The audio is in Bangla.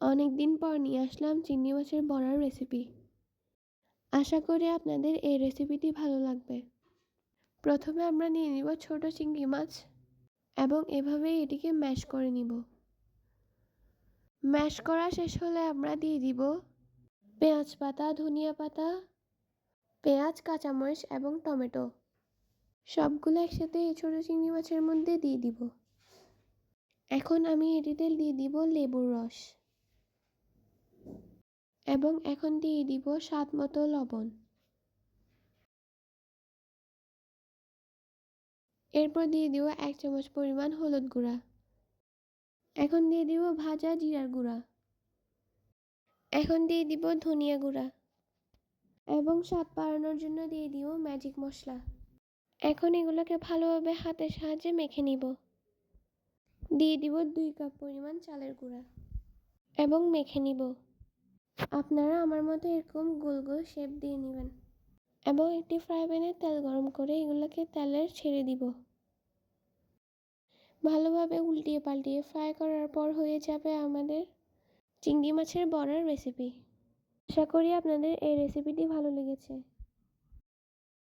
অনেক দিন পর নিয়ে আসলাম চিংড়ি মাছের বড়ার রেসিপি। আশা করি আপনাদের এই রেসিপিটি ভালো লাগবে। প্রথমে আমরা নিয়ে নিব ছোট চিংড়ি মাছ এবং এভাবেই এটিকে ম্যাশ করে নিব। ম্যাশ করা শেষ হলে আমরা দিয়ে দিব পেঁয়াজ পাতা, ধনিয়া পাতা, পেঁয়াজ, কাঁচামরিচ এবং টমেটো। সবগুলো একসাথে এই ছোট চিংড়ি মাছের মধ্যে দিয়ে দিব। এখন আমি এটিতে দিয়ে দিব লেবুর রস এবং এখন দিয়ে দিব স্বাদ মতো লবণ। এরপর দিয়ে দিব 1 চামচ পরিমাণ হলুদ গুঁড়া। এখন দিয়ে দিব ভাজা জিরার গুঁড়া। এখন দিয়ে দিব ধনিয়া গুঁড়া এবং স্বাদ বাড়ানোর জন্য দিয়ে দিব ম্যাজিক মশলা। এখন এগুলোকে ভালোভাবে হাতের সাহায্যে মেখে নিব। দিয়ে দিব 2 কাপ পরিমাণ চালের গুঁড়া এবং মেখে নিব। আপনারা আমার মতো এরকম গোল গোল শেপ দিয়ে নেবেন এবং একটি ফ্রাই প্যানে তেল গরম করে এগুলোকে তেলের ছেড়ে দিব। ভালোভাবে উল্টিয়ে পাল্টিয়ে ফ্রাই করার পর হয়ে যাবে আমাদের চিংড়ি মাছের বড়ার রেসিপি। আশা করি আপনাদের এই রেসিপিটি ভালো লেগেছে।